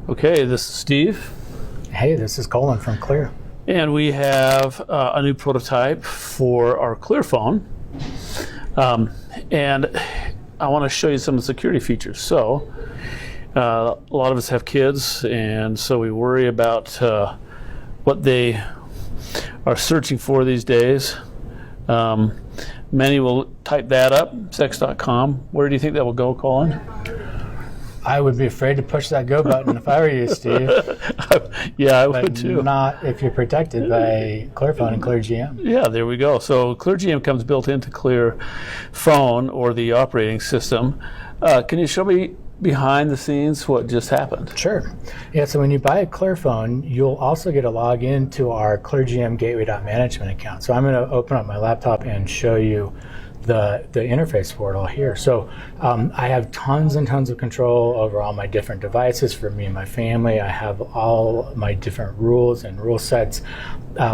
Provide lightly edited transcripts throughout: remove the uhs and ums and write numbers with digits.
Okay, this is Steve. Hey, this is Colin from Clear. And we have a new prototype for our ClearPHONE. And I want to show you some of the security features. So, a lot of us have kids, and so we worry about what they are searching for these days. Many will type that up, sex.com. Where do you think that will go, Colin? I would be afraid to push that go button if I were you, Steve. Yeah, I would too. But not if you're protected by ClearPHONE and ClearGM. Yeah, there we go. So ClearGM comes built into ClearPHONE or the operating system. Can you show me behind the scenes what just happened? Sure. Yeah, so when you buy a ClearPHONE, you'll also get a login to our ClearGM Gateway.management account. So I'm going to open up my laptop and show you the interface portal here. So I have tons and tons of control over all my different devices for me and my family. I have all my different rules and rule sets.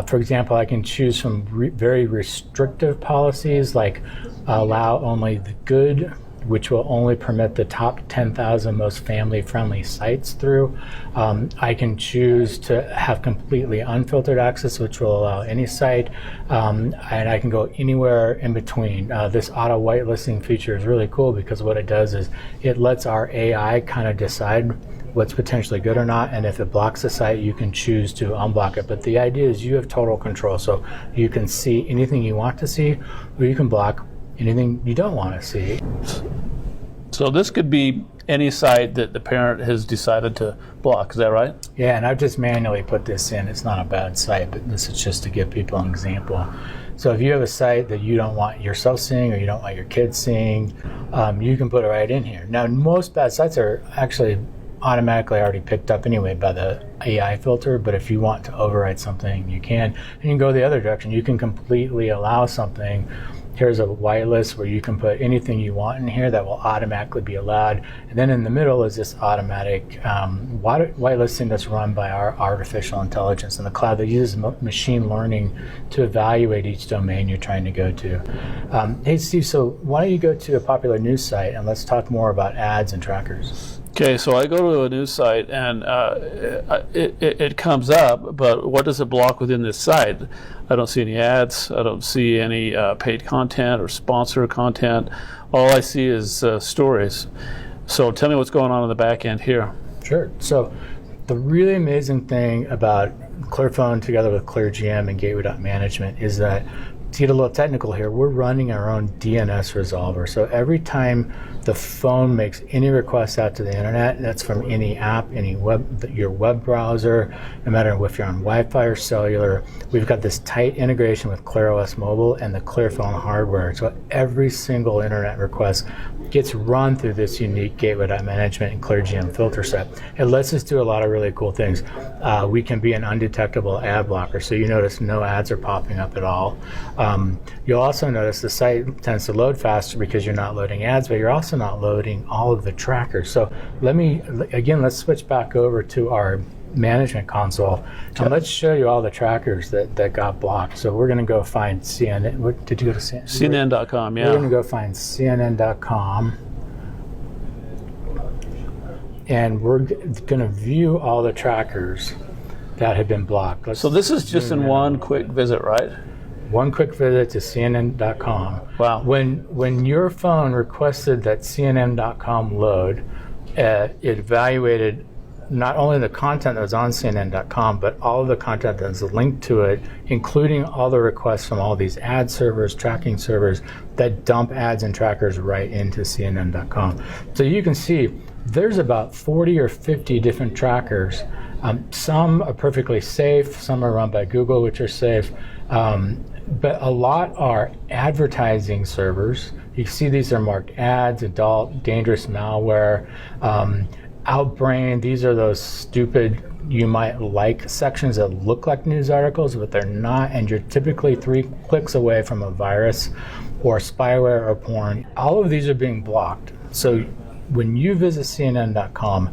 For example, I can choose from very restrictive policies like allow only the good, which will only permit the top 10,000 most family-friendly sites through. I can choose to have completely unfiltered access, which will allow any site, and I can go anywhere in between. This auto whitelisting feature is really cool because what it does is it lets our AI kind of decide what's potentially good or not, and if it blocks a site, you can choose to unblock it. But the idea is you have total control, so you can see anything you want to see, or you can block anything you don't want to see. So this could be any site that the parent has decided to block, is that right? Yeah, and I've just manually put this in. It's not a bad site, but this is just to give people an example. So if you have a site that you don't want yourself seeing or you don't want your kids seeing, you can put it right in here. Now, most bad sites are actually automatically already picked up anyway by the AI filter, but if you want to override something, you can. And you can go the other direction. You can completely allow something. Here's a whitelist where you can put anything you want in here that will automatically be allowed. And then in the middle is this automatic whitelisting that's run by our artificial intelligence in the cloud that uses machine learning to evaluate each domain you're trying to go to. Hey, Steve, so why don't you go to a popular news site and let's talk more about ads and trackers. Okay, so I go to a news site and it comes up, but what does it block within this site? I don't see any ads. I don't see any paid content or sponsor content. All I see is stories. So tell me what's going on in the back end here. Sure. So the really amazing thing about ClearPHONE together with ClearGM and Gateway.management is that, to get a little technical here, we're running our own DNS resolver. So every time the phone makes any request out to the internet, that's from any app, any your web browser, no matter if you're on Wi-Fi or cellular, we've got this tight integration with ClearOS Mobile and the ClearPHONE hardware. So every single internet request gets run through this unique Gateway.management and ClearGM filter set. It lets us do a lot of really cool things. We can be an undetectable ad blocker, so you notice no ads are popping up at all. You'll also notice the site tends to load faster because you're not loading ads, but you're also not loading all of the trackers. So let's switch back over to our management console and let's show you all the trackers that got blocked. So we're going to go find CNN. Did you go to CNN? CNN.com, yeah. We're going to go find CNN.com and we're going to view all the trackers that have been blocked. So this is just in one quick visit, right? One quick visit to CNN.com. Wow. When your phone requested that CNN.com load, it evaluated not only the content that was on CNN.com, but all of the content that's linked to it, including all the requests from all these ad servers, tracking servers that dump ads and trackers right into CNN.com. So you can see there's about 40 or 50 different trackers. Some are perfectly safe, some are run by Google, which are safe. But a lot are advertising servers. You can see these are marked ads, adult, dangerous malware, Outbrain. These are those stupid, you might like sections that look like news articles, but they're not, and you're typically 3 clicks away from a virus or spyware or porn. All of these are being blocked. So when you visit CNN.com,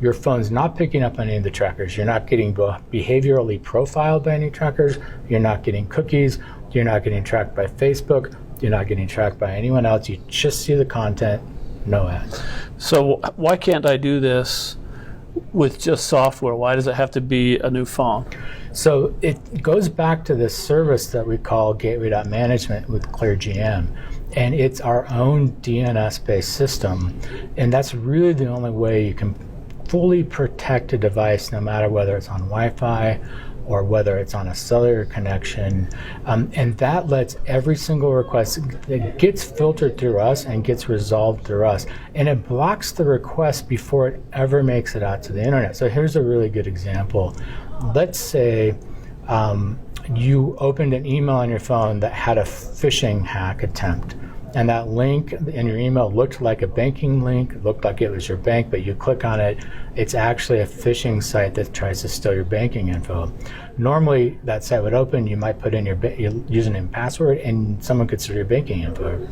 your phone's not picking up any of the trackers. You're not getting behaviorally profiled by any trackers. You're not getting cookies. You're not getting tracked by Facebook. You're not getting tracked by anyone else. You just see the content, no ads. So why can't I do this with just software? Why does it have to be a new phone? So it goes back to this service that we call gateway.management with ClearGM. And it's our own DNS-based system. And that's really the only way you can fully protect a device, no matter whether it's on Wi-Fi or whether it's on a cellular connection. And that lets every single request, it gets filtered through us and gets resolved through us. And it blocks the request before it ever makes it out to the internet. So here's a really good example. Let's say you opened an email on your phone that had a phishing hack attempt. And that link in your email looked like a banking link, it looked like it was your bank, but you click on it, it's actually a phishing site that tries to steal your banking info. Normally, that site would open, you might put in your username and password, and someone could steal your banking info.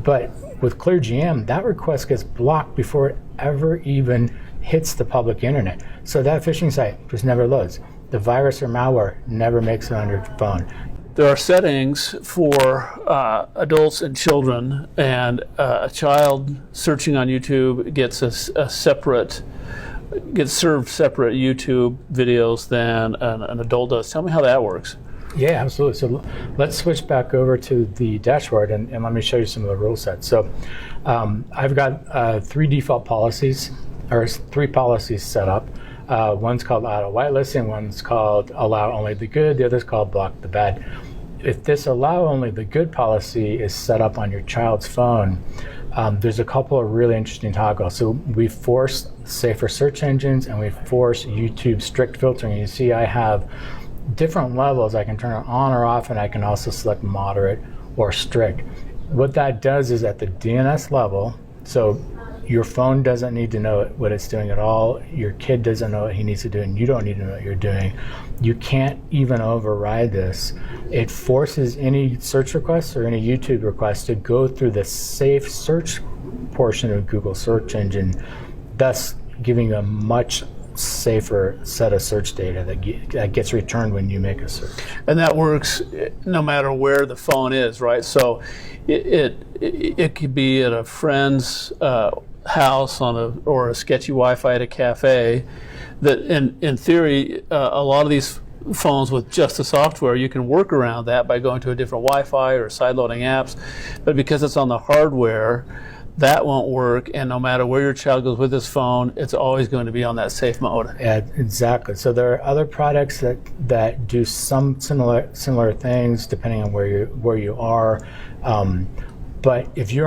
But with ClearGM, that request gets blocked before it ever even hits the public internet. So that phishing site just never loads. The virus or malware never makes it on your phone. There are settings for adults and children, and a child searching on YouTube gets gets served separate YouTube videos than an adult does. Tell me how that works. Yeah, absolutely. So let's switch back over to the dashboard and let me show you some of the rule sets. So I've got three default policies, or three policies set up. One's called auto whitelisting, one's called allow only the good, the other's called block the bad. If this allow only the good policy is set up on your child's phone, there's a couple of really interesting toggles. So we force safer search engines and we force YouTube strict filtering. You see I have different levels. I can turn it on or off, and I can also select moderate or strict. What that does is at the DNS level, so your phone doesn't need to know what it's doing at all. Your kid doesn't know what he needs to do, and you don't need to know what you're doing. You can't even override this. It forces any search requests or any YouTube requests to go through the safe search portion of Google search engine, thus giving you a much safer set of search data that gets returned when you make a search. And that works no matter where the phone is, right? So it could be at a friend's house or a sketchy Wi-Fi at a cafe. That in theory, a lot of these phones with just the software, you can work around that by going to a different Wi-Fi or sideloading apps. But because it's on the hardware, that won't work, and no matter where your child goes with his phone, it's always going to be on that safe mode. Yeah, exactly. So there are other products that do some similar things depending on where you are. But if you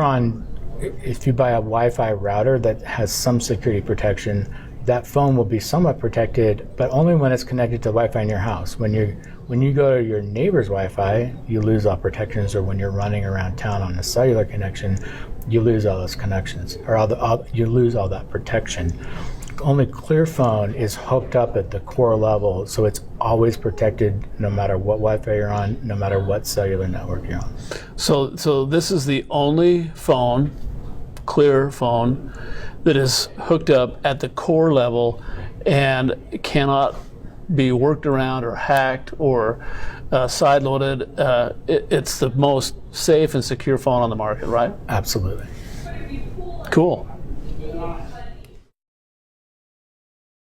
buy a Wi-Fi router that has some security protection, that phone will be somewhat protected, but only when it's connected to Wi-Fi in your house. When you go to your neighbor's Wi-Fi, you lose all protections, or when you're running around town on a cellular connection, you lose all those connections, or you lose all that protection. Only ClearPHONE is hooked up at the core level, so it's always protected no matter what Wi-Fi you're on, no matter what cellular network you're on. So this is the only phone, ClearPHONE, that is hooked up at the core level and cannot be worked around or hacked or sideloaded. It's the most safe and secure phone on the market, right? Absolutely. Cool.